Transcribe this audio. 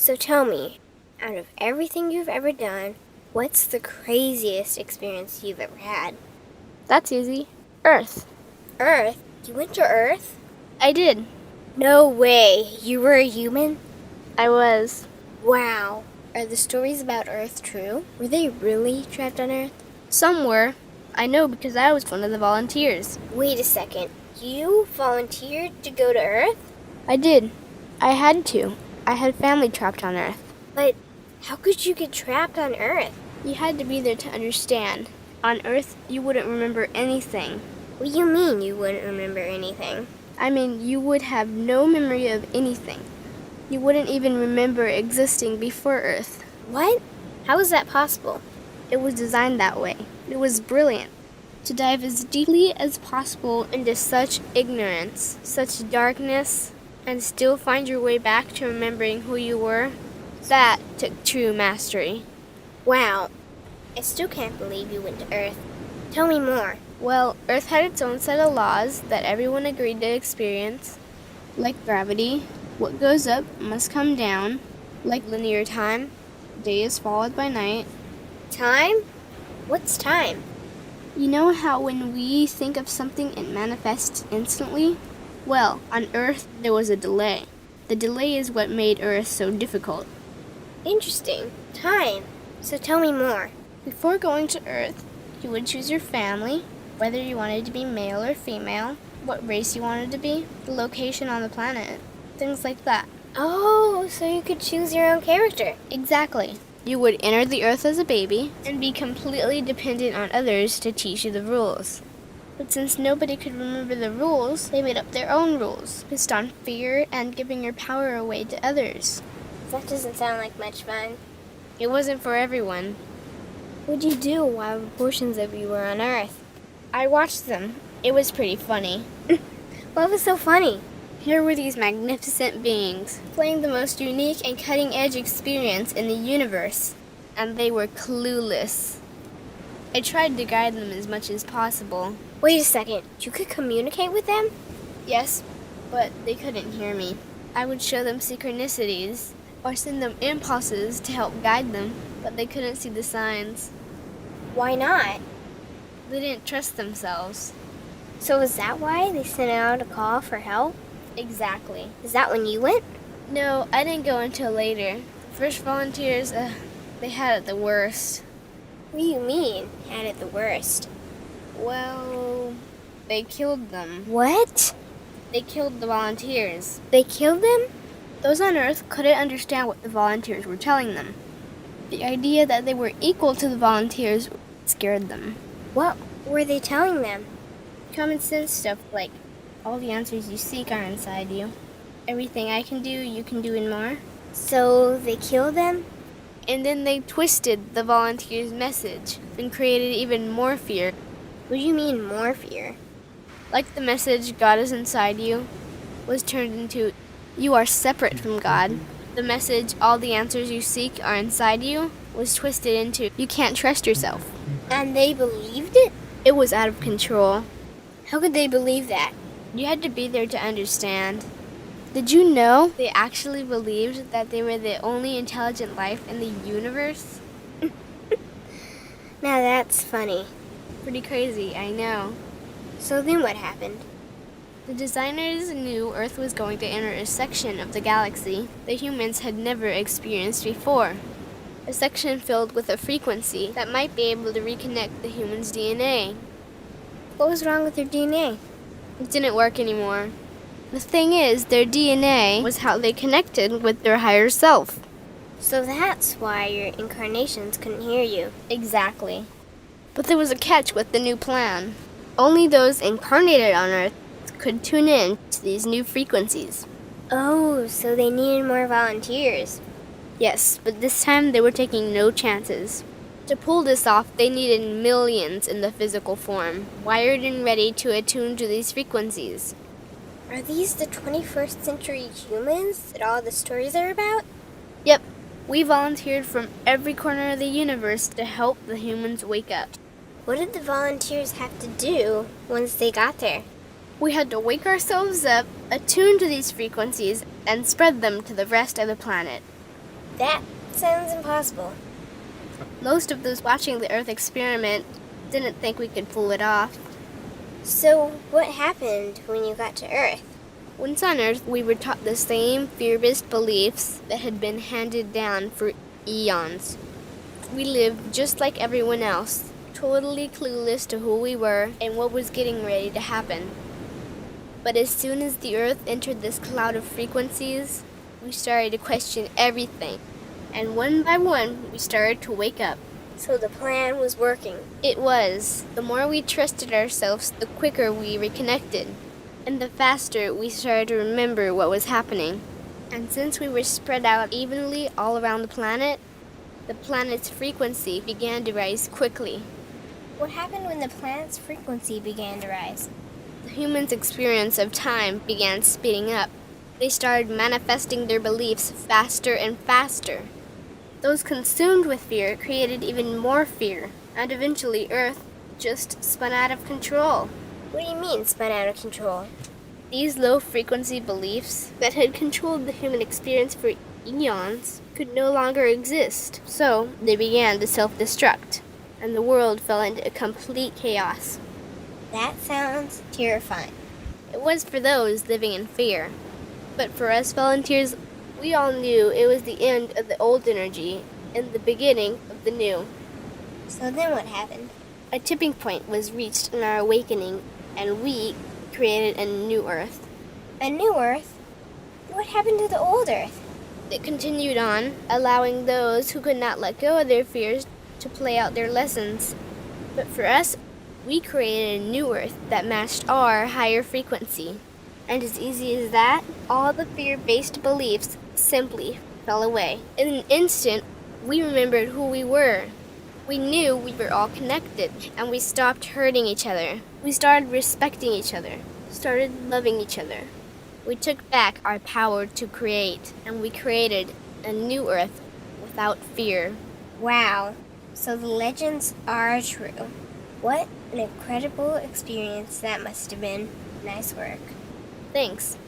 So tell me, out of everything you've ever done, what's the craziest experience you've ever had? That's easy. Earth. Earth? You went to Earth? I did. No way. You were a human? I was. Wow. Are the stories about Earth true? Were they really trapped on Earth? Some were. I know because I was one of the volunteers. Wait a second. You volunteered to go to Earth? I did. I had to. I had family trapped on Earth. But how could you get trapped on Earth? You had to be there to understand. On Earth, you wouldn't remember anything. What do you mean you wouldn't remember anything? I mean, you would have no memory of anything. You wouldn't even remember existing before Earth. What? How is that possible? It was designed that way. It was brilliant. To dive as deeply as possible into such ignorance, such darkness, and still find your way back to remembering who you were, that took true mastery. Wow. I still can't believe you went to Earth. Tell me more. Well, Earth had its own set of laws that everyone agreed to experience, like gravity. What goes up must come down, like linear time. Day is followed by night. Time? What's time? You know how when we think of something, it manifests instantly? Well, on Earth, there was a delay. The delay is what made Earth so difficult. Interesting. Time. So tell me more. Before going to Earth, you would choose your family, whether you wanted to be male or female, what race you wanted to be, the location on the planet, things like that. Oh, so you could choose your own character. Exactly. You would enter the Earth as a baby and be completely dependent on others to teach you the rules. But since nobody could remember the rules, they made up their own rules, based on fear and giving your power away to others. That doesn't sound like much fun. It wasn't for everyone. What'd you do while portions of you were on Earth? I watched them. It was pretty funny. What was so funny? Here were these magnificent beings, playing the most unique and cutting-edge experience in the universe, and they were clueless. I tried to guide them as much as possible. Wait a second. You could communicate with them? Yes, but they couldn't hear me. I would show them synchronicities, or send them impulses to help guide them, but they couldn't see the signs. Why not? They didn't trust themselves. So is that why they sent out a call for help? Exactly. Is that when you went? No, I didn't go until later. The first volunteers, they had it the worst. What do you mean, had it the worst? Well, they killed them. What? They killed the volunteers. They killed them? Those on Earth couldn't understand what the volunteers were telling them. The idea that they were equal to the volunteers scared them. What were they telling them? Common sense stuff like, all the answers you seek are inside you. Everything I can do, you can do and more. So they killed them? And then they twisted the volunteers' message and created even more fear. What do you mean, more fear? Like the message, God is inside you, was turned into, you are separate from God. The message, all the answers you seek are inside you, was twisted into, you can't trust yourself. And they believed it? It was out of control. How could they believe that? You had to be there to understand. Did you know they actually believed that they were the only intelligent life in the universe? Now that's funny. Pretty crazy, I know. So then what happened? The designers knew Earth was going to enter a section of the galaxy that humans had never experienced before. A section filled with a frequency that might be able to reconnect the human's DNA. What was wrong with their DNA? It didn't work anymore. The thing is, their DNA was how they connected with their higher self. So that's why your incarnations couldn't hear you. Exactly. But there was a catch with the new plan. Only those incarnated on Earth could tune in to these new frequencies. Oh, so they needed more volunteers. Yes, but this time they were taking no chances. To pull this off, they needed millions in the physical form, wired and ready to attune to these frequencies. Are these the 21st century humans that all the stories are about? Yep. We volunteered from every corner of the universe to help the humans wake up. What did the volunteers have to do once they got there? We had to wake ourselves up, attune to these frequencies, and spread them to the rest of the planet. That sounds impossible. Most of those watching the Earth experiment didn't think we could pull it off. So, what happened when you got to Earth? Once on Earth, we were taught the same fear-based beliefs that had been handed down for eons. We lived just like everyone else, totally clueless to who we were and what was getting ready to happen. But as soon as the Earth entered this cloud of frequencies, we started to question everything. And one by one, we started to wake up. So the plan was working. It was. The more we trusted ourselves, the quicker we reconnected. And the faster we started to remember what was happening. And since we were spread out evenly all around the planet's frequency began to rise quickly. What happened when the planet's frequency began to rise? The humans' experience of time began speeding up. They started manifesting their beliefs faster and faster. Those consumed with fear created even more fear, and eventually Earth just spun out of control. What do you mean, spun out of control? These low-frequency beliefs that had controlled the human experience for eons could no longer exist, so they began to self-destruct, and the world fell into a complete chaos. That sounds terrifying. It was for those living in fear, but for us volunteers, we all knew it was the end of the old energy and the beginning of the new. So then what happened? A tipping point was reached in our awakening, and we created a new Earth. A new Earth? What happened to the old Earth? It continued on, allowing those who could not let go of their fears to play out their lessons. But for us, we created a new Earth that matched our higher frequency. And as easy as that, all the fear-based beliefs simply fell away. In an instant, we remembered who we were. We knew we were all connected, and we stopped hurting each other. We started respecting each other, started loving each other. We took back our power to create, and we created a new Earth without fear. Wow. So the legends are true. What an incredible experience that must have been. Nice work. Thanks.